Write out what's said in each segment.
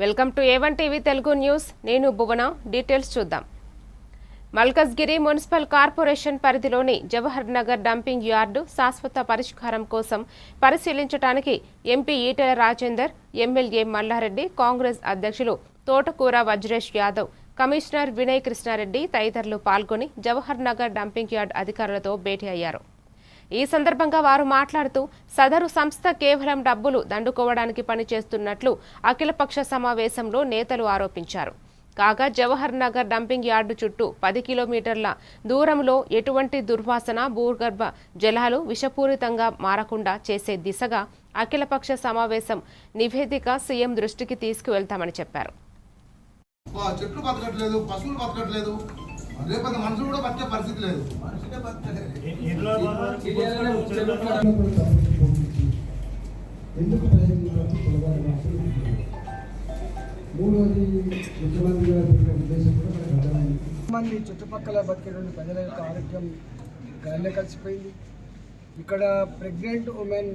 Welcome to A1 TV Telugu news. నేను భువన. Details చూద్దాం. Malkajgiri municipal corporation పరిధిలోని జవహర్ నగర్ డంపింగ్ యార్డు శాశ్వత పరిష్కారం కోసం పరిశీలించడానికి ఎంపీ ఈటెల రాజేందర్, ఎమ్మెల్యే మల్లారెడ్డి, కాంగ్రెస్ అధ్యక్షులు తోటకూర వజ్రేష్ యాదవ్, కమిషనర్ వినయ్ కృష్ణారెడ్డి తదితరులు పాల్గొని జవహర్ నగర్ డంపింగ్ యార్డ్ అధికారులతో భేటీ అయ్యారు. ఈ సందర్భంగా వారు మాట్లాడుతూ సదరు సంస్థ కేవలం డబ్బులు దండుకోవడానికి పనిచేస్తున్నట్లు అఖిలపక్ష సమావేశంలో నేతలు ఆరోపించారు. కాగా జవహర్ నగర్ డంపింగ్ యార్డు చుట్టూ 10 కిలోమీటర్ల దూరంలో ఎటువంటి దుర్వాసన, భూగర్భ జలాలు విషపూరితంగా మారకుండా చేసే దిశగా అఖిలపక్ష సమావేశం నివేదిక సీఎం దృష్టికి తీసుకువెళ్తామని చెప్పారు. చెట్లు బతకట్లేదు, పశువులు బతకట్లేదు, రేపటి మనుషులు కూడా బతికే పరిస్థితి లేదు. మంది చుట్టుపక్కల బతికేటువంటి ప్రజల యొక్క ఆరోగ్యం గాలిలో కలిసిపోయింది. ఇక్కడ ప్రెగ్నెంట్ ఉమెన్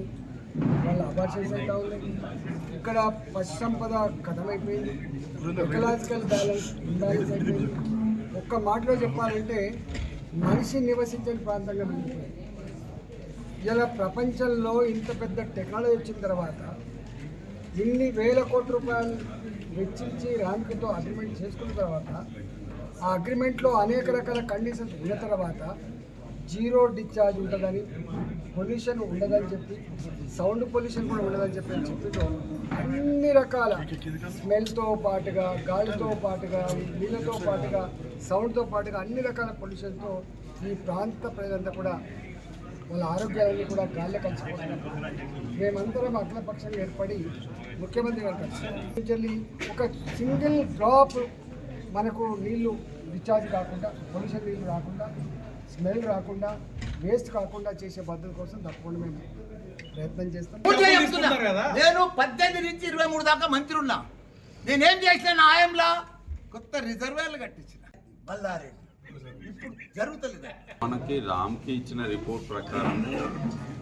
వాళ్ళ అబార్షన్స్ అవుతా ఉన్నాయి. ఇక్కడ పశు సంపద కథమైపోయింది. ఎకలాజికల్ ఇంబ్యాలెన్స్ అయిపోయింది. ఒక్క మాటలో చెప్పాలంటే మనిషి నివసించని ప్రాంతంగా మిగిలిపోయింది. ఇలా ప్రపంచంలో ఇంత పెద్ద టెక్నాలజీ వచ్చిన తర్వాత ఇన్ని వేల కోట్ల రూపాయలు వెచ్చించి ర్యాంకుతో అగ్రిమెంట్ చేసుకున్న తర్వాత ఆ అగ్రిమెంట్లో అనేక రకాల కండిషన్స్ ఉన్న తర్వాత జీరో డిశ్చార్జ్ ఉంటుందని, పొల్యూషన్ ఉండదని చెప్పి, సౌండ్ పొల్యూషన్ కూడా ఉండదని చెప్పి అన్ని రకాల స్మెల్తో పాటుగా, గాలితో పాటుగా, నీళ్ళతో పాటుగా, సౌండ్తో పాటుగా అన్ని రకాల పొల్యూషన్తో ఈ ప్రాంత ప్రజలంతా కూడా వాళ్ళ ఆరోగ్యాలన్నీ కూడా గాల్లో కలిసిపోతున్నారు. మేమందరం అఖిలపక్షంగా ఏర్పడి ముఖ్యమంత్రి గారు కలిసి ఒక సింగిల్ డ్రాప్ మనకు నీళ్లు డిశ్చార్జ్ కాకుండా, పొల్యూషన్ నీళ్ళు రాకుండా, స్మెల్ రాకుండా, వేస్ట్ కాకుండా చేసే పద్ధతి కోసం తప్పకుండా మేము ప్రయత్నం చేస్తాం. నేను 18 నుంచి 23 దాకా మంత్రి ఉన్నా. నేనేం చేసిన ఆయంలా కొత్త రిజర్వేర్లు కట్టించిన మల్లారెడ్డి. ఇప్పుడు జరుగుతలేదు. మనకి రామ్కి ఇచ్చిన రిపోర్ట్ ప్రకారం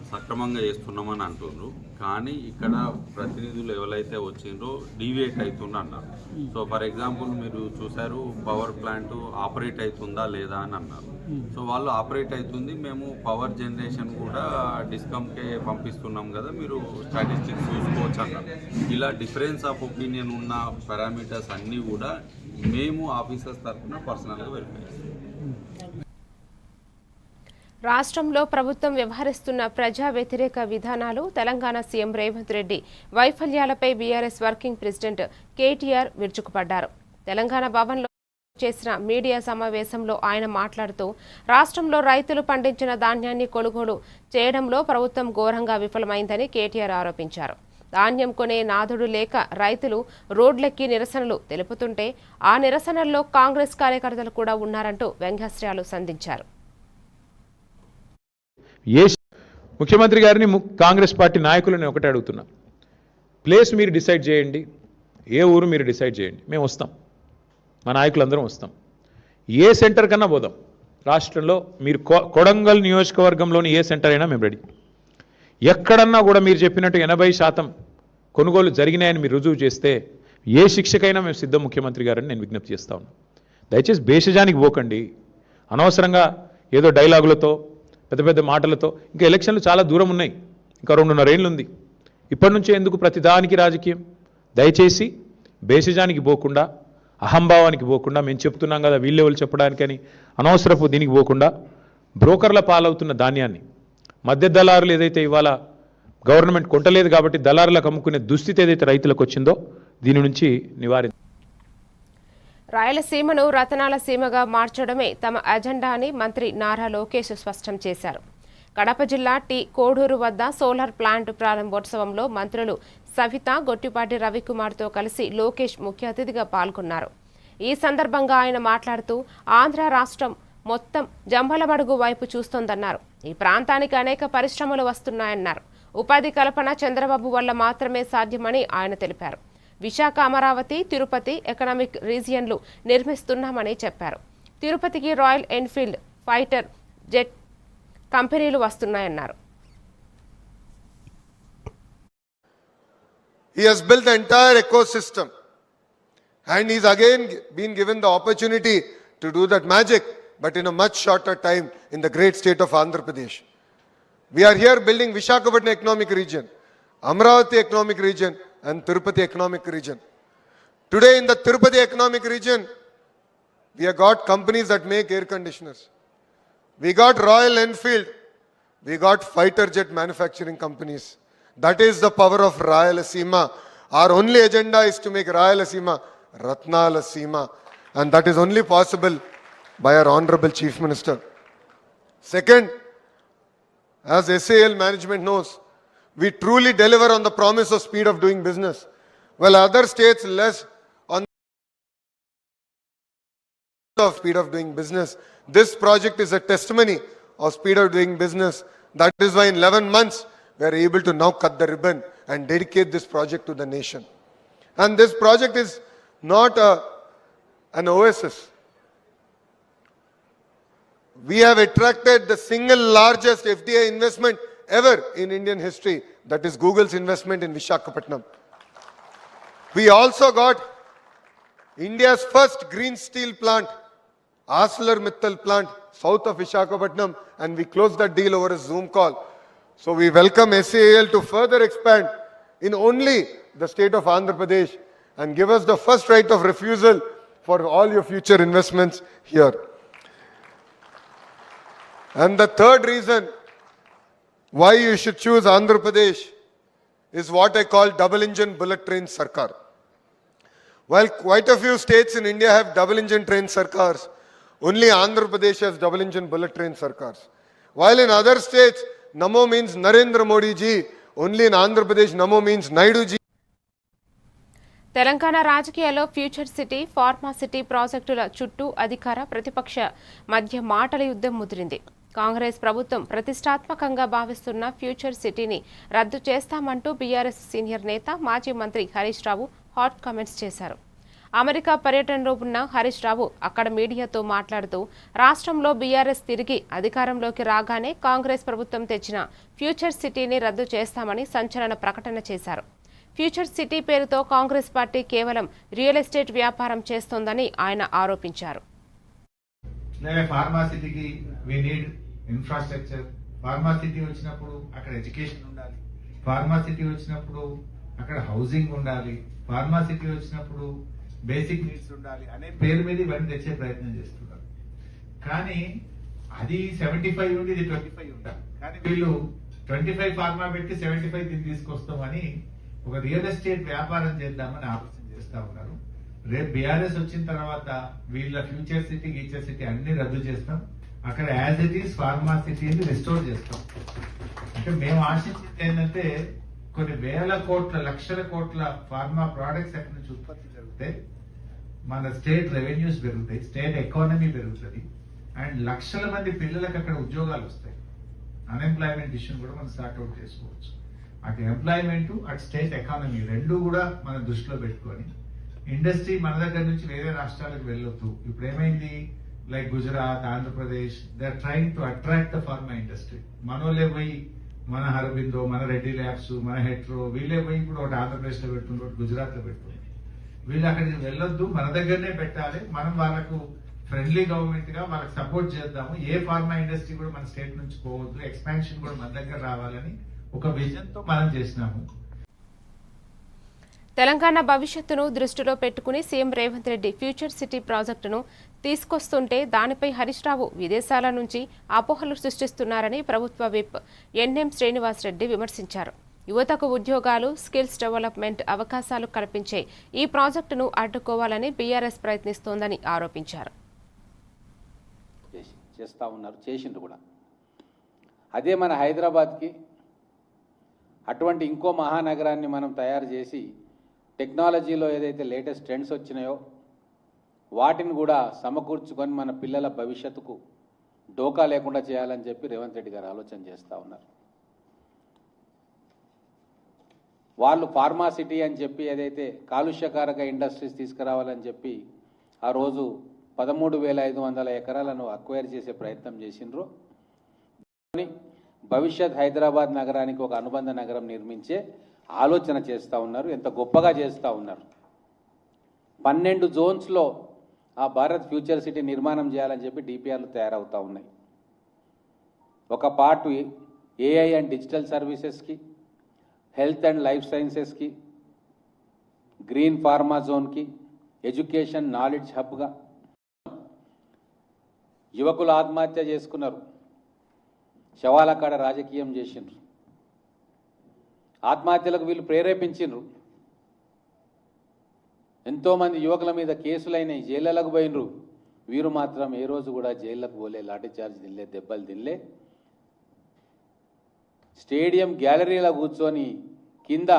సక్రమంగా చేస్తున్నామని అంటున్నారు. కానీ ఇక్కడ ప్రతినిధులు ఎవరైతే వచ్చిండ్రో డీవియేట్ అవుతుండ అన్నారు. సో ఫర్ ఎగ్జాంపుల్ మీరు చూసారు, పవర్ ప్లాంట్ ఆపరేట్ అవుతుందా లేదా అని అన్నారు. సో వాళ్ళు ఆపరేట్ అవుతుంది, మేము పవర్ జనరేషన్ కూడా డిస్కమ్కే పంపిస్తున్నాం కదా, మీరు స్టాటిస్టిక్స్ చూసుకోవచ్చు అన్నారు. ఇలా డిఫరెన్స్ ఆఫ్ ఒపీనియన్ ఉన్న పారామీటర్స్ అన్నీ కూడా మేము ఆఫీసర్స్ తరఫున పర్సనల్గా వెరిఫై చేస్తాం. రాష్ట్రంలో ప్రభుత్వం వ్యవహరిస్తున్న ప్రజా వ్యతిరేక విధానాలు, తెలంగాణ సీఎం రేవంత్ రెడ్డి వైఫల్యాలపై బీఆర్ఎస్ వర్కింగ్ ప్రెసిడెంట్ కేటీఆర్ విరుచుకుపడ్డారు. తెలంగాణ భవన్లో చేసిన మీడియా సమావేశంలో ఆయన మాట్లాడుతూ రాష్ట్రంలో రైతులు పండించిన ధాన్యాన్ని కొనుగోలు చేయడంలో ప్రభుత్వం ఘోరంగా విఫలమైందని కేటీఆర్ ఆరోపించారు. ధాన్యం కొనే నాథుడు లేక రైతులు రోడ్లెక్కి నిరసనలు తెలుపుతుంటే ఆ నిరసనల్లో కాంగ్రెస్ కార్యకర్తలు కూడా ఉన్నారంటూ వ్యంగ్యాస్త్రాలు సంధించారు. ముఖ్యమంత్రి గారిని కాంగ్రెస్ పార్టీ నాయకులను ఒకటే అడుగుతున్నా, ప్లేస్ మీరు డిసైడ్ చేయండి, ఏ ఊరు మీరు డిసైడ్ చేయండి, మేము వస్తాం, మా నాయకులందరం వస్తాం. ఏ సెంటర్ కన్నా పోదాం. రాష్ట్రంలో మీరు కొడంగల్ నియోజకవర్గంలోని ఏ సెంటర్ అయినా మేము రెడీ. ఎక్కడన్నా కూడా మీరు చెప్పినట్టు 80% కొనుగోలు జరిగినాయని మీరు రుజువు చేస్తే ఏ శిక్షకైనా మేము సిద్ధం ముఖ్యమంత్రి గారని నేను విజ్ఞప్తి చేస్తా ఉన్నాను. దయచేసి భేషజానికి పోకండి. అనవసరంగా ఏదో డైలాగులతో, పెద్ద పెద్ద మాటలతో. ఇంకా ఎలక్షన్లు చాలా దూరం ఉన్నాయి, ఇంకా 2.5 ఏళ్ళు ఉంది. ఇప్పటి నుంచే ఎందుకు ప్రతిదానికి రాజకీయం? దయచేసి భేషజానికి పోకుండా, అహంభావానికి పోకుండా, మేము చెప్తున్నాం కదా వీళ్ళెవరు చెప్పడానికని అనవసరపు దీనికి పోకుండా, బ్రోకర్ల పాలవుతున్న ధాన్యాన్ని మధ్య దళారులు ఏదైతే ఇవాళ గవర్నమెంట్ కొంటలేదు కాబట్టి దళారులకు అమ్ముకునే దుస్థితి ఏదైతే రైతులకు వచ్చిందో దీని నుంచి నివారించారు. రాయలసీమను రతనాల సీమగా మార్చడమే తమ అజెండా అని మంత్రి నారా లోకేష్ స్పష్టం చేశారు. కడప జిల్లా కోడూరు వద్ద సోలార్ ప్లాంట్ ప్రారంభోత్సవంలో మంత్రులు సవిత, గొట్టిపాటి రవికుమార్తో కలిసి లోకేష్ ముఖ్య అతిథిగా పాల్గొన్నారు. ఈ సందర్భంగా ఆయన మాట్లాడుతూ ఆంధ్ర రాష్ట్రం మొత్తం జంబలమడుగు వైపు చూస్తోందన్నారు. ఈ ప్రాంతానికి అనేక పరిశ్రమలు వస్తున్నాయన్నారు. ఉపాధి కల్పన చంద్రబాబు వల్ల మాత్రమే సాధ్యమని ఆయన తెలిపారు. విశాఖ, అమరావతి, తిరుపతి ఎకనామిక్ రీజియన్లు నిర్మిస్తున్నామని చెప్పారు. తిరుపతికి రాయల్ ఎన్ఫీల్డ్ ఫైటర్ జెట్ కంపెనీలు వస్తున్నాయన్నారు. He has built the entire ecosystem And he's again been given the opportunity to do that magic, but in a much shorter time in the great state of Andhra Pradesh. We are here building Visakhapatnam economic region, Amravati economic region, and Tirupati economic region. Today in the Tirupati economic region, we have got companies that make air conditioners. We got Royal Enfield. We got fighter jet manufacturing companies. That is the power of Rayalaseema. Our only agenda is to make Rayalaseema Ratnalasema, and that is only possible by our Honorable Chief Minister. Second, as SAL management knows, we truly deliver on the promise of speed of doing business. While other states less on of speed of doing business, this project is a testimony of speed of doing business. That is why in 11 months we are able to now cut the ribbon and dedicate this project to the nation. And this project is not an oasis. We have attracted the single largest FDI investment ever in Indian history, that is Google's investment in Visakhapatnam. We also got India's first green steel plant, ArcelorMittal plant, south of Visakhapatnam, and we closed that deal over a Zoom call. So we welcome SAL to further expand in only the state of Andhra Pradesh and give us the first right of refusal for all your future investments here. And the third reason why you should choose Andhra Pradesh is what I call double engine bullet train sarkar. While quite a few states in India have double engine train sarkars, only Andhra Pradesh has double engine bullet train sarkars. While in other states, Namo means Narendra Modi ji, only in Andhra Pradesh, Namo means Naidu ji. Telangana రాజకీయాల్లో future city, pharma city ప్రాజెక్టుల చుట్టూ అధికార ప్రతిపక్ష మధ్య మాటల యుద్ధం ముదిరింది. కాంగ్రెస్ ప్రభుత్వం ప్రతిష్టాత్మకంగా భావిస్తున్న ఫ్యూచర్ సిటీని రద్దు చేస్తామంటూ బీఆర్ఎస్ సీనియర్ నేత మాజీ మంత్రి హరీష్ రావు హాట్ కామెంట్స్ చేశారు. అమెరికా పర్యటనలో ఉన్న హరీష్ రావు అక్కడ మీడియాతో మాట్లాడుతూ రాష్ట్రంలో బీఆర్ఎస్ తిరిగి అధికారంలోకి రాగానే కాంగ్రెస్ ప్రభుత్వం తెచ్చిన ఫ్యూచర్ సిటీని రద్దు చేస్తామని సంచలన ప్రకటన చేశారు. ఫ్యూచర్ సిటీ పేరుతో కాంగ్రెస్ పార్టీ కేవలం రియల్ ఎస్టేట్ వ్యాపారం చేస్తోందని ఆయన ఆరోపించారు. ఫార్మా సిటీకి we need infrastructure. Pharma city వచ్చినప్పుడు అక్కడ ఎడ్యుకేషన్ ఉండాలి, ఫార్మా సిటీ వచ్చినప్పుడు అక్కడ హౌసింగ్ ఉండాలి, ఫార్మా సిటీ వచ్చినప్పుడు బేసిక్ నీడ్స్ ఉండాలి అనే పేరు మీద ఇవన్నీ తెచ్చే ప్రయత్నం చేస్తున్నారు. కానీ అది 75 ఉండి ఇది 25 ఉండాలి. కానీ వీళ్ళు 25 ఫార్మా పెట్టి 75 దీన్ని తీసుకొస్తామని ఒక రియల్ ఎస్టేట్ వ్యాపారం చేద్దామని ఆలోచన చేస్తా ఉన్నారు. రేపు బీఆర్ఎస్ వచ్చిన తర్వాత వీళ్ళ ఫ్యూచర్ సిటీ, గీచర్ సిటీ అన్ని రద్దు చేస్తాం. అక్కడ యాజ్ ఇట్ ఈస్ ఫార్మా సిటీని రిస్టోర్ చేస్తాం. అంటే మేము ఆశించింది ఏంటంటే కొన్ని వేల కోట్ల, లక్షల కోట్ల ఫార్మా ప్రోడక్ట్స్ అక్కడి నుంచి ఉత్పత్తి జరుగుతాయి, మన స్టేట్ రెవెన్యూస్ పెరుగుతాయి, స్టేట్ ఎకానమీ పెరుగుతుంది, అండ్ లక్షల మంది పిల్లలకు అక్కడ ఉద్యోగాలు వస్తాయి. అన్ఎంప్లాయ్మెంట్ ఇష్యూని కూడా మనం స్టార్ట్అవుట్ చేసుకోవచ్చు. అటు ఎంప్లాయ్మెంట్, అటు స్టేట్ ఎకానమీ రెండు కూడా మనం దృష్టిలో పెట్టుకొని ఇండస్ట్రీ మన దగ్గర నుంచి వేరే రాష్ట్రాలకు వెళ్ళొద్దు. ఇప్పుడు ఏమైంది, like Gujarat, Andhra Pradesh, they are trying to attract the pharma industry. మనోలే పోయి మన హరబిందో, మన రెడ్డి ల్యాబ్స్, మన హెట్రో వీళ్ళే పోయి ఇప్పుడు ఒకటి ఆంధ్రప్రదేశ్ లో పెడుతుంది, ఒకటి గుజరాత్ లో పెడుతుంది. వీళ్ళు అక్కడికి వెళ్ళొద్దు, మన దగ్గరనే పెట్టాలి. మనం వాళ్ళకు ఫ్రెండ్లీ గవర్నమెంట్ గా వాళ్ళకి సపోర్ట్ చేద్దాము. ఏ ఫార్మా ఇండస్ట్రీ కూడా మన స్టేట్ నుంచి పోవద్దు, ఎక్స్పాన్షన్ కూడా మన దగ్గర రావాలని ఒక విజన్ తో మనం చేసినాము. తెలంగాణ భవిష్యత్తును దృష్టిలో పెట్టుకుని CM Revanth Reddy future city ప్రాజెక్టును తీసుకొస్తుంటే దానిపై హరీష్ రావు విదేశాల నుంచి అపోహలు సృష్టిస్తున్నారని ప్రభుత్వ విప్ ఎన్ఎం శ్రీనివాసరెడ్డి విమర్శించారు. యువతకు ఉద్యోగాలు, స్కిల్స్ డెవలప్మెంట్ అవకాశాలు కల్పించే ఈ ప్రాజెక్టును అడ్డుకోవాలని బీఆర్ఎస్ ప్రయత్నిస్తోందని ఆరోపించారు. చేస్తా ఉన్నారు, చేసిండ్రు కూడా. అదే మన హైదరాబాద్కి అటువంటి ఇంకో మహానగరాన్ని మనం తయారు చేసి టెక్నాలజీలో ఏదైతే లేటెస్ట్ ట్రెండ్స్ వచ్చినాయో వాటిని కూడా సమకూర్చుకొని మన పిల్లల భవిష్యత్తుకు డోకా లేకుండా చేయాలని చెప్పి రేవంత్ రెడ్డి గారు ఆలోచన చేస్తూ ఉన్నారు. వాళ్ళు ఫార్మా సిటీ అని చెప్పి ఏదైతే కాలుష్యకారక ఇండస్ట్రీస్ తీసుకురావాలని చెప్పి ఆ రోజు 13,500 ఎకరాలను అక్వైర్ చేసే ప్రయత్నం చేసిండ్రు. భవిష్యత్ హైదరాబాద్ నగరానికి ఒక అనుబంధ నగరం నిర్మించే ఆలోచన చేస్తూ ఉన్నారు. ఎంత గొప్పగా చేస్తూ ఉన్నారు. 12 జోన్స్లో ఆ భారత్ ఫ్యూచర్ సిటీ నిర్మాణం చేయాలని చెప్పి డిపిఆర్లు తయారవుతూ ఉన్నాయి. ఒక పార్ట్ ఏఐ అండ్ డిజిటల్ సర్వీసెస్కి, హెల్త్ అండ్ లైఫ్ సైన్సెస్కి, గ్రీన్ ఫార్మా జోన్కి, ఎడ్యుకేషన్ నాలెడ్జ్ హబ్గా. యువకులు ఆత్మహత్య చేసుకున్నారు, శవాల కాడ రాజకీయం చేసిండ్రు, ఆత్మహత్యలకు వీళ్ళు ప్రేరేపించిండ్రు. ఎంతోమంది యువకుల మీద కేసులైనాయి, జైళ్ళకు పోయినరు. వీరు మాత్రం ఏ రోజు కూడా జైళ్ళకు పోలే, లాఠీ చార్జ్ తినలే, దెబ్బలు తినలే. స్టేడియం గ్యాలరీలో కూర్చొని కింద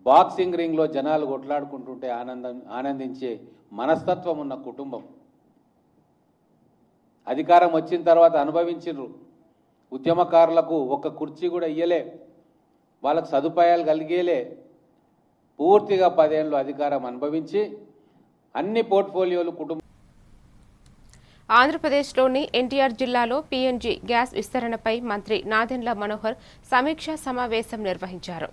బాక్సింగ్ రింగ్లో జనాలు కొట్లాడుకుంటుంటే ఆనందించే మనస్తత్వం ఉన్న కుటుంబం. అధికారం వచ్చిన తర్వాత అనుభవించిండ్రు. ఉద్యమకారులకు ఒక్క కుర్చీ కూడా ఇయ్యలే, వాళ్ళకు సదుపాయాలు కలిగేలే. పూర్తిగా 10 ఏళ్ళు అధికారం అనుభవించి అన్ని పోర్ట్ఫోలియోలు కుటుంబం. ఆంధ్రప్రదేశ్లోని ఎన్టీఆర్ జిల్లాలో పీఎన్జీ గ్యాస్ విస్తరణపై మంత్రి నాదెండ్ల మనోహర్ సమీక్షా సమావేశం నిర్వహించారు.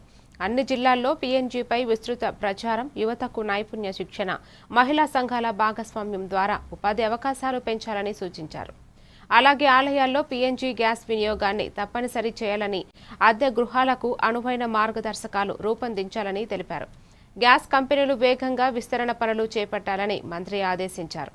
అన్ని జిల్లాల్లో పీఎన్జీపై విస్తృత ప్రచారం, యువతకు నైపుణ్య శిక్షణ, మహిళా సంఘాల భాగస్వామ్యం ద్వారా ఉపాధి అవకాశాలు పెంచాలని సూచించారు. అలాగే ఆలయాల్లో పీఎన్జీ గ్యాస్ వినియోగాన్ని తప్పనిసరి చేయాలని, అద్దె గృహాలకు అనువైన మార్గదర్శకాలు రూపొందించాలని తెలిపారు. గ్యాస్ కంపెనీలు వేగంగా విస్తరణ పనులు చేపట్టాలని మంత్రి ఆదేశించారు.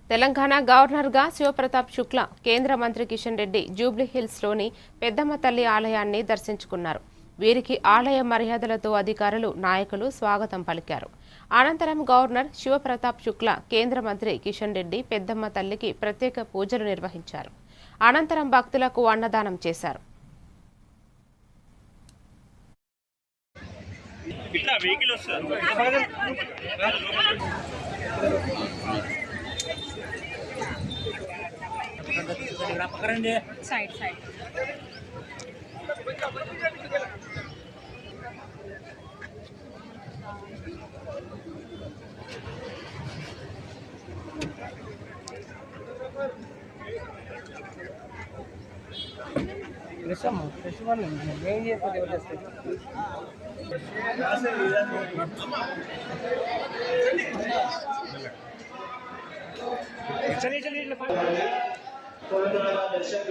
తెలంగాణ గవర్నర్గా శివప్రతాప్ శుక్లా, కేంద్ర మంత్రి కిషన్ రెడ్డి జూబ్లీహిల్స్లోని పెద్దమ్మ తల్లి ఆలయాన్ని దర్శించుకున్నారు. వీరికి ఆలయ మర్యాదలతో అధికారులు, నాయకులు స్వాగతం పలికారు. అనంతరం గవర్నర్ శివప్రతాప్ శుక్లా, కేంద్ర మంత్రి కిషన్ రెడ్డి పెద్దమ్మ తల్లికి ప్రత్యేక పూజలు నిర్వహించారు. అనంతరం భక్తులకు అన్నదానం చేశారు. साइड साइड फेस्टिवल चलिए चलिए दर्शन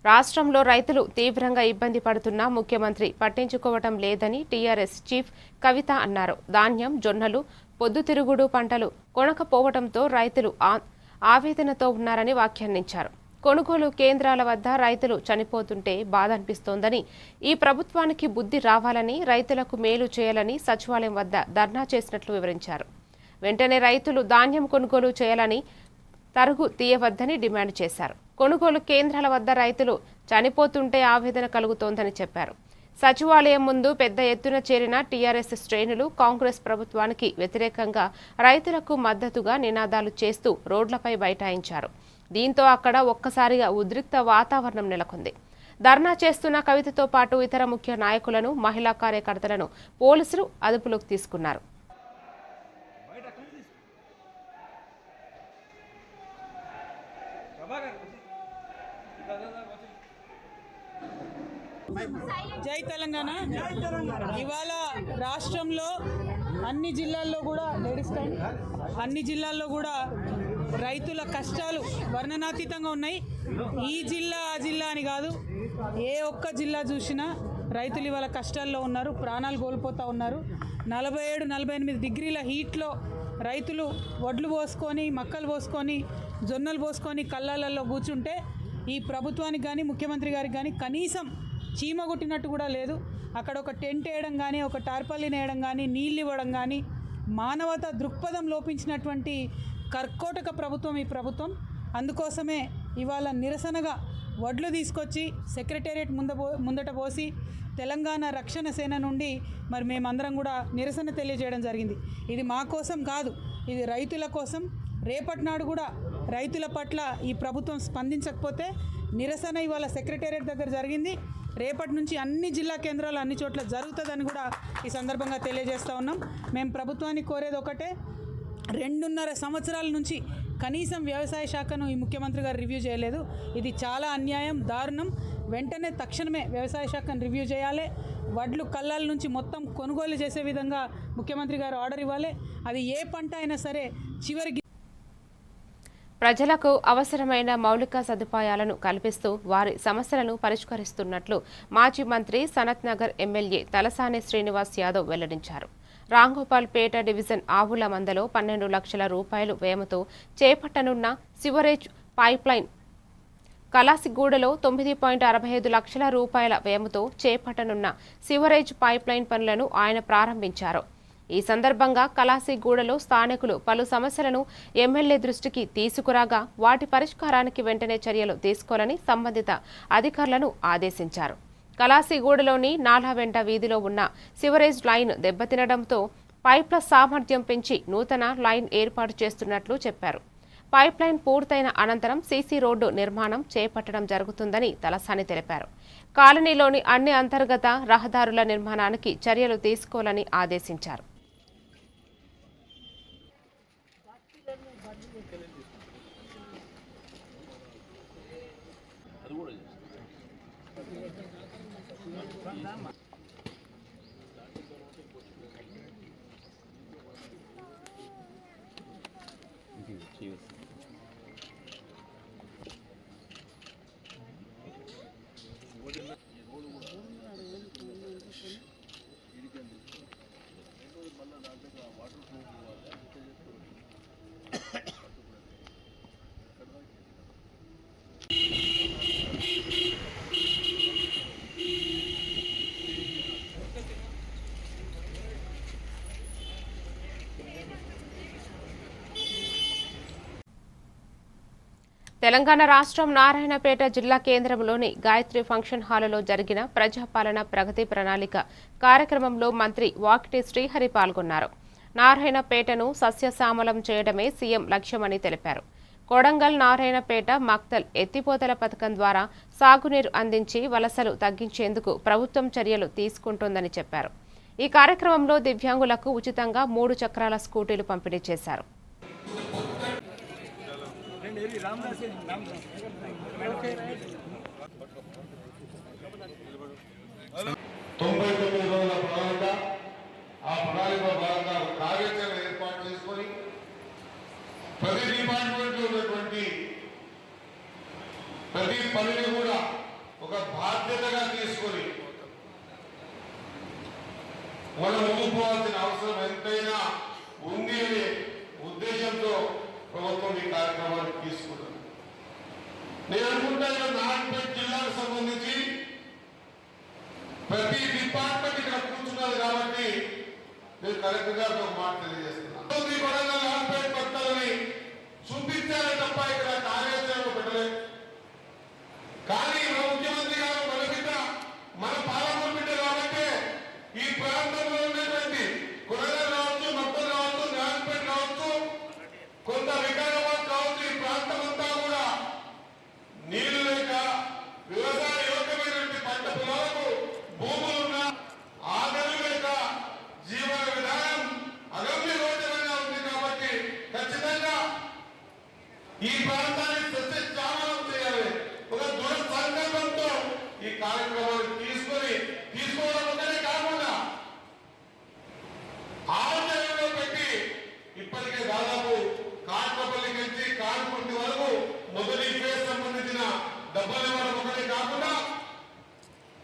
రాష్ట్రంలో రైతులు తీవ్రంగా ఇబ్బంది పడుతున్నా ముఖ్యమంత్రి పట్టించుకోవటం లేదని టీఆర్ఎస్ చీఫ్ కవిత అన్నారు. ధాన్యం, జొన్నలు, పొద్దుతిరుగుడు పంటలు కొనకపోవడంతో రైతులు ఆవేదనతో ఉన్నారని వ్యాఖ్యానించారు. కొనుగోలు కేంద్రాల వద్ద రైతులు చనిపోతుంటే బాధ అనిపిస్తోందని, ఈ ప్రభుత్వానికి బుద్ధి రావాలని, రైతులకు మేలు చేయాలని సచివాలయం వద్ద ధర్నా చేసినట్లు వివరించారు. వెంటనే రైతులు ధాన్యం కొనుగోలు చేయాలని, తరుగు తీయవద్దని డిమాండ్ చేశారు. కొనుగోలు కేంద్రాల వద్ద రైతులు చనిపోతుంటే ఆవేదన కలుగుతోందని చెప్పారు. సచివాలయం ముందు పెద్ద ఎత్తున చేరిన టీఆర్ఎస్ శ్రేణులు కాంగ్రెస్ ప్రభుత్వానికి వ్యతిరేకంగా రైతులకు మద్దతుగా నినాదాలు చేస్తూ రోడ్లపై బైఠాయించారు. దీంతో అక్కడ ఒక్కసారిగా ఉద్రిక్త వాతావరణం నెలకొంది. ధర్నా చేస్తున్న కవితతో పాటు ఇతర ముఖ్య నాయకులను, మహిళా కార్యకర్తలను పోలీసులు అదుపులోకి తీసుకున్నారు. జై తెలంగాణ. ఇవాళ రాష్ట్రంలో అన్ని జిల్లాల్లో కూడా అన్ని జిల్లాల్లో కూడా రైతుల కష్టాలు వర్ణనాతీతంగా ఉన్నాయి. ఈ జిల్లా ఆ జిల్లా అని కాదు, ఏ ఒక్క జిల్లా చూసినా రైతులు ఇవాళ కష్టాల్లో ఉన్నారు, ప్రాణాలు కోల్పోతూ ఉన్నారు. 47-48 డిగ్రీల హీట్లో రైతులు వడ్లు పోసుకొని, మక్కలు పోసుకొని, జొన్నలు పోసుకొని కళ్ళాలలో కూర్చుంటే ఈ ప్రభుత్వానికి కానీ ముఖ్యమంత్రి గారికి కానీ కనీసం చీమ కొట్టినట్టు కూడా లేదు. అక్కడ ఒక టెంట్ వేయడం కానీ, ఒక టార్పాలిన్ వేయడం కానీ, నీళ్ళు ఇవ్వడం కానీ, మానవతా దృక్పథం లోపించినటువంటి కర్కోటక ప్రభుత్వం ఈ ప్రభుత్వం. అందుకోసమే ఇవాళ నిరసనగా వడ్లు తీసుకొచ్చి సెక్రటేరియట్ ముందట పోసి తెలంగాణ రక్షణ సేన నుండి మరి మేమందరం కూడా నిరసన తెలియజేయడం జరిగింది. ఇది మా కోసం కాదు, ఇది రైతుల కోసం. రేపటి నాడు కూడా రైతుల పట్ల ఈ ప్రభుత్వం స్పందించకపోతే నిరసన ఇవాళ సెక్రటేరియట్ దగ్గర జరిగింది. రేపటి నుంచి అన్ని జిల్లా కేంద్రాలు అన్ని చోట్ల జరుగుతుందని కూడా ఈ సందర్భంగా తెలియజేస్తూ ఉన్నాం. మేము ప్రభుత్వానికి కోరేది ఒకటే, 2.5 సంవత్సరాల నుంచి కనీసం వ్యవసాయ శాఖను ఈ ముఖ్యమంత్రి గారు రివ్యూ చేయలేదు. ఇది చాలా అన్యాయం, దారుణం. వెంటనే తక్షణమే వ్యవసాయ శాఖను రివ్యూ చేయాలి. వడ్లు కళ్ళాల నుంచి మొత్తం కొనుగోలు చేసే విధంగా ముఖ్యమంత్రి గారు ఆర్డర్ ఇవ్వాలి. అది ఏ పంట అయినా సరే చివరికి ప్రజలకు అవసరమైన మౌలిక సదుపాయాలను కల్పిస్తూ వారి సమస్యలను పరిష్కరిస్తున్నట్లు మాజీ మంత్రి సనత్ నగర్ ఎమ్మెల్యే తలసాని శ్రీనివాస్ యాదవ్ వెల్లడించారు. రాంగోపాల్పేట డివిజన్ ఆవుల మందలో 12 లక్షల రూపాయలు వ్యయంతో చేపట్టనున్న సివరేజ్ పైప్లైన్, కలాసిగూడలో 9.65 లక్షల రూపాయల వ్యయంతో చేపట్టనున్న సివరేజ్ పైప్లైన్ పనులను ఆయన ప్రారంభించారు. ఈ సందర్భంగా కలాసిగూడలో స్థానికులు పలు సమస్యలను ఎమ్మెల్యే దృష్టికి తీసుకురాగా వాటి పరిష్కారానికి వెంటనే చర్యలు తీసుకోవాలని సంబంధిత అధికారులను ఆదేశించారు. కలాసిగూడలోని నాలావెంట వీధిలో ఉన్న సివరేజ్ లైన్ దెబ్బతినడంతో పైప్ల సామర్థ్యం పెంచి నూతన లైన్ ఏర్పాటు చేస్తున్నట్లు చెప్పారు. పైప్లైన్ పూర్తయిన అనంతరం సీసీ రోడ్డు నిర్మాణం చేపట్టడం జరుగుతుందని తలసాని తెలిపారు. కాలనీలోని అన్ని అంతర్గత రహదారుల నిర్మాణానికి చర్యలు తీసుకోవాలని ఆదేశించారు. తెలంగాణ రాష్ట్రం నారాయణపేట జిల్లా కేంద్రంలోని గాయత్రి ఫంక్షన్ హాలులో జరిగిన ప్రజాపాలన ప్రగతి ప్రణాళిక కార్యక్రమంలో మంత్రి వాకిటి శ్రీహరి పాల్గొన్నారు. నారాయణపేటను సస్యశ్యామలం చేయడమే సీఎం లక్ష్యమని తెలిపారు. కొడంగల్, నారాయణపేట, మక్తల్ ఎత్తిపోతల పథకం ద్వారా సాగునీరు అందించి వలసలు తగ్గించేందుకు ప్రభుత్వం చర్యలు తీసుకుంటోందని చెప్పారు. ఈ కార్యక్రమంలో దివ్యాంగులకు ఉచితంగా 3 చక్రాల స్కూటీలు పంపిణీ చేశారు. 99 రోజుల ప్రణాళిక, ఆ ప్రణాళికలో భాగంగా కార్యాచరణ ఏర్పాటు చేసుకొని ప్రతి డిపార్ట్మెంట్లో ఉన్నటువంటి ప్రతి పనిని కూడా ఒక బాధ్యతగా తీసుకొని మనం ముందుకు పోవాల్సిన అవసరం ఎంతైనా ఉంది అనే ఉద్దేశంతో ప్రభుత్వం ఈ కార్యక్రమాన్ని తీసుకున్నాను. నేను అనుకుంటాను నారాయణపేట జిల్లాకు సంబంధించి ప్రతి డిపార్ట్మెంట్ ఇక్కడ కూర్చున్నారు కాబట్టి నేను కలెక్టర్ గారితో మాట తెలియజేస్తున్నాను. నారాయణపేట పట్టాలని చూపించారే తప్ప ఇక్కడ కార్యాచరణ పెట్టలేదు. కానీ మన ముఖ్యమంత్రి గారు మన బిడ్డ, మన పాలమూరు బిడ్డ డబ్బులు ఇవ్వడం ఒకటే కాకుండా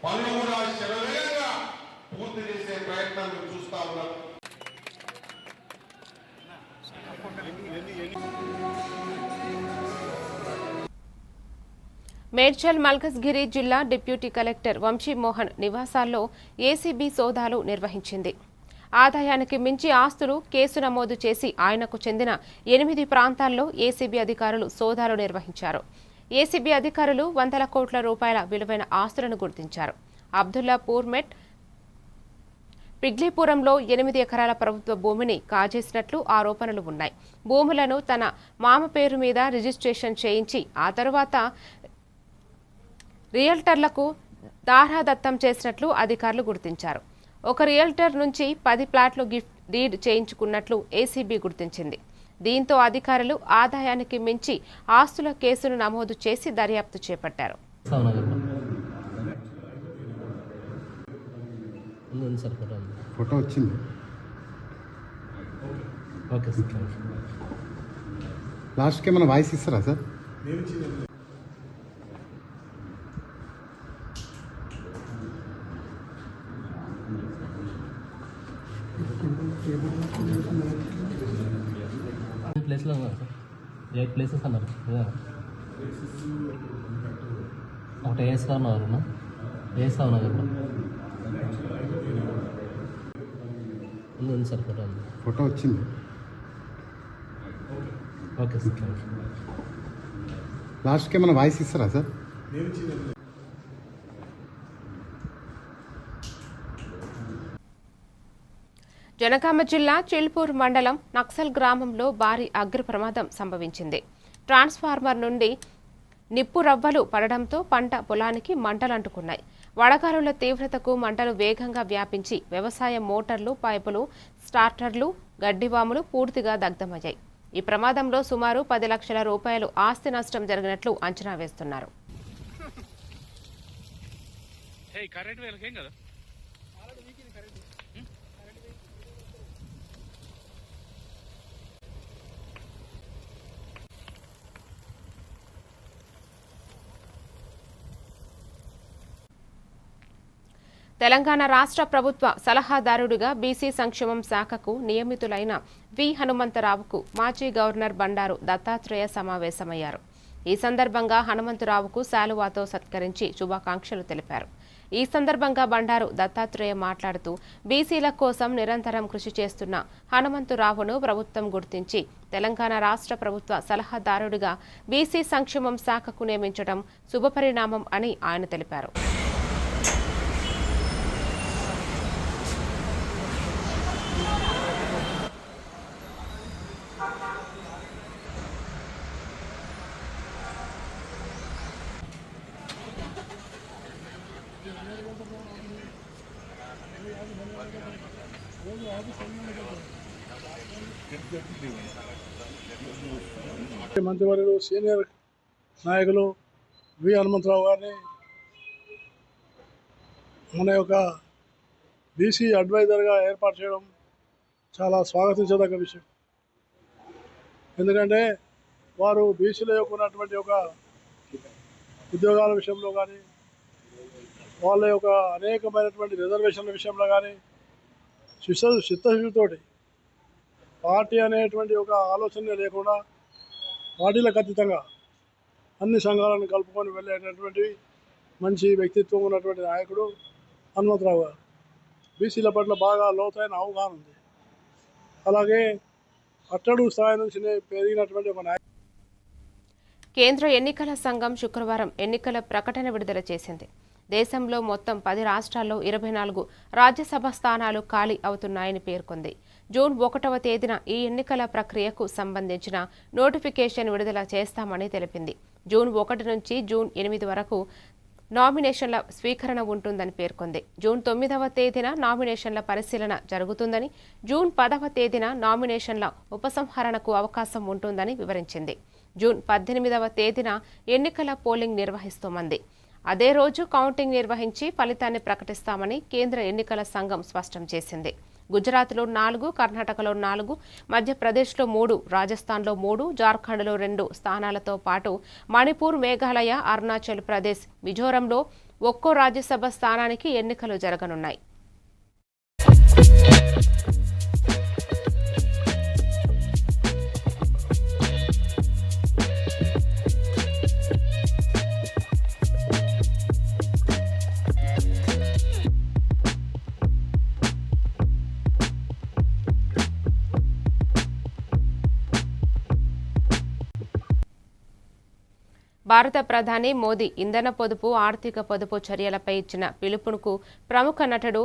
పనులు కూడా శరవేగంగా పూర్తి చేసే ప్రయత్నం చూస్తా ఉన్నారు. మేడ్చల్ మల్కజ్గిరి జిల్లా డిప్యూటీ కలెక్టర్ వంశీమోహన్ నివాసాల్లో ఏసీబీ సోదాలు నిర్వహించింది. ఆదాయానికి మించి ఆస్తులు కేసు నమోదు చేసి ఆయనకు చెందిన 8 ప్రాంతాల్లో ఏసీబీ అధికారులు సోదాలు నిర్వహించారు. ఏసీబీ అధికారులు వందల కోట్ల రూపాయల విలువైన ఆస్తులను గుర్తించారు. అబ్దుల్లాపూర్ మెట్ పిగ్లీపురంలో 8 ఎకరాల ప్రభుత్వ భూమిని కాజేసినట్లు ఆరోపణలు ఉన్నాయి. భూములను తన మామ పేరు మీద రిజిస్ట్రేషన్ చేయించి ఆ తరువాత రియల్టర్లకు దారాదత్తం చేసినట్లు అధికారులు గుర్తించారు. ఒక రియల్టర్ నుంచి 10 ప్లాట్లు గిఫ్ట్ డీడ్ చేయించుకున్నట్లు ఏసీబీ గుర్తించింది. దీంతో అధికారులు ఆదాయానికి మించి ఆస్తుల కేసును నమోదు చేసి దర్యాప్తు చేపట్టారు. ఫోటో వచ్చింది. Okay sir. లాస్ట్కి ఏమైనా వాయిస్ ఇస్తారా సార్? ప్లేస్లో ఉన్నారు సార్. 8 ప్లేసెస్ అన్నారు. ఒకటి ఏఎస్ఆర్ నగర్, ఏఎస్ఆర్ నగర్ ఉంది సార్. ఫోటో వచ్చింది. Okay sir. లాస్ట్కి ఏమైనా వాయిస్ ఇస్తారా సార్? జనగామ జిల్లా చిల్పూర్ మండలం నక్సల్ గ్రామంలో భారీ అగ్ని ప్రమాదం సంభవించింది. ట్రాన్స్ఫార్మర్ నుండి నిప్పు రవ్వలు పడడంతో పంట పొలానికి మంటలంటుకున్నాయి. వడగాలుల తీవ్రతకు మంటలు వేగంగా వ్యాపించి వ్యవసాయ మోటార్లు, పైపులు, స్టార్టర్లు, గడ్డివాములు పూర్తిగా దగ్ధమయ్యాయి. ఈ ప్రమాదంలో సుమారు 10 లక్షల రూపాయలు ఆస్తి నష్టం జరిగినట్లు అంచనా వేస్తున్నారు. తెలంగాణ రాష్ట్ర ప్రభుత్వ సలహాదారుడిగా బీసీ సంక్షేమం శాఖకు నియమితులైన వి హనుమంతరావుకు మాజీ గవర్నర్ బండారు దత్తాత్రేయ సమావేశమయ్యారు. ఈ సందర్భంగా హనుమంతరావుకు శాలువాతో సత్కరించి శుభాకాంక్షలు తెలిపారు. ఈ సందర్భంగా బండారు దత్తాత్రేయ మాట్లాడుతూ బీసీల కోసం నిరంతరం కృషి చేస్తున్న హనుమంతరావును ప్రభుత్వం గుర్తించి తెలంగాణ రాష్ట్ర ప్రభుత్వ సలహాదారుడిగా బీసీ సంక్షేమం శాఖకు నియమించడం శుభపరిణామం అని ఆయన తెలిపారు. మంత్రివర్యులు సీనియర్ నాయకులు వి హనుమంతరావు గారిని మన యొక్క బీసీ అడ్వైజర్గా ఏర్పాటు చేయడం చాలా స్వాగతించదగ్గ విషయం. ఎందుకంటే వారు బీసీల యొక్క ఉన్నటువంటి ఒక ఉద్యోగాల విషయంలో కానీ, వాళ్ళ యొక్క అనేకమైనటువంటి రిజర్వేషన్ల విషయంలో కానీ చిత్తశుద్ధితోటి పార్టీ అనేటువంటి ఒక ఆలోచన లేకుండా పార్టీలకు అతీతంగా అన్ని సంఘాలను కలుపుకొని వెళ్ళేటటువంటి మంచి వ్యక్తిత్వం ఉన్నటువంటి నాయకుడు హనుమంతరావు గారు. బీసీల పట్ల బాగా లోతైన అవగాహన ఉంది. అలాగే అట్టడుగు స్థాయి నుంచి పెరిగినటువంటి ఒక నాయకుడు. కేంద్ర ఎన్నికల సంఘం శుక్రవారం ఎన్నికల ప్రకటన విడుదల చేసింది. దేశంలో మొత్తం 10 రాష్ట్రాల్లో 24 రాజ్యసభ స్థానాలు ఖాళీ అవుతున్నాయని పేర్కొంది. జూన్ 1వ తేదీన ఈ ఎన్నికల ప్రక్రియకు సంబంధించిన నోటిఫికేషన్ విడుదల చేస్తామని తెలిపింది. జూన్ 1 నుంచి జూన్ 8 వరకు నామినేషన్ల స్వీకరణ ఉంటుందని పేర్కొంది. జూన్ 9వ తేదీన నామినేషన్ల పరిశీలన జరుగుతుందని, జూన్ 10వ తేదీన నామినేషన్ల ఉపసంహరణకు అవకాశం ఉంటుందని వివరించింది. జూన్ 18వ తేదీన ఎన్నికల పోలింగ్ నిర్వహిస్తోంది. అదే రోజు కౌంటింగ్ నిర్వహించి ఫలితాన్ని ప్రకటిస్తామని కేంద్ర ఎన్నికల సంఘం స్పష్టం చేసింది. గుజరాత్లో 4, కర్ణాటకలో 4, మధ్యప్రదేశ్లో 3, రాజస్థాన్లో 3, జార్ఖండ్లో 2 స్థానాలతో పాటు మణిపూర్, మేఘాలయ, అరుణాచల్ ప్రదేశ్, మిజోరంలో ఒక్కో రాజ్యసభ స్థానానికి ఎన్నికలు జరగనున్నాయి. భారత ప్రధాని మోదీ ఇంధన పొదుపు, ఆర్థిక పొదుపు చర్యలపై ఇచ్చిన పిలుపునకు ప్రముఖ నటుడు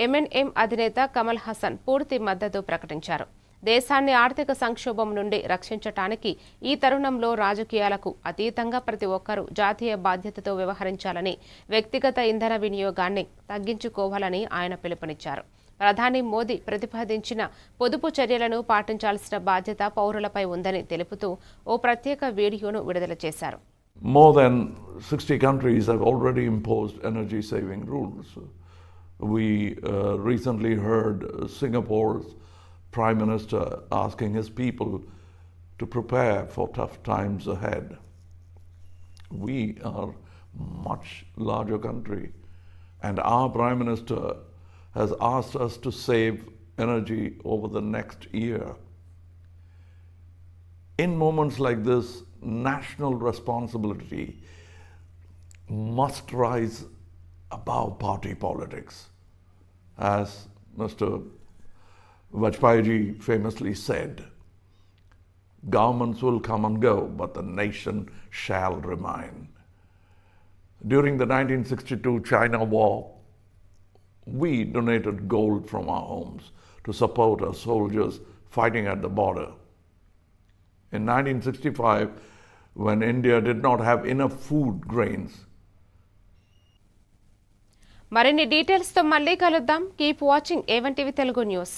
ఎంఎన్ఎం అధినేత కమల్ హాసన్ పూర్తి మద్దతు ప్రకటించారు. దేశాన్ని ఆర్థిక సంక్షోభం నుండి రక్షించటానికి ఈ తరుణంలో రాజకీయాలకు అతీతంగా ప్రతి ఒక్కరూ జాతీయ బాధ్యతతో వ్యవహరించాలని, వ్యక్తిగత ఇంధన వినియోగాన్ని తగ్గించుకోవాలని ఆయన పిలుపునిచ్చారు. ప్రధాని మోదీ ప్రతిపాదించిన పొదుపు చర్యలను పాటించాల్సిన బాధ్యత పౌరులపై ఉందని తెలుపుతూ ఓ ప్రత్యేక వీడియోను విడుదల చేశారు. More than 60 countries have already imposed energy-saving rules. We recently heard Singapore's Prime Minister asking his people to prepare for tough times ahead. We are a much larger country, and our Prime Minister has asked us to save energy over the next year. In moments like this, national responsibility must rise above party politics. As Mr. Vajpayee famously said, governments will come and go, but the nation shall remain. During the 1962 China War, we donated gold from our homes to support our soldiers fighting at the border. In 1965, when India did not have enough food grains. మరిన్ని details తో మళ్ళీ కలుద్దాం. Keep watching A1 TV Telugu news.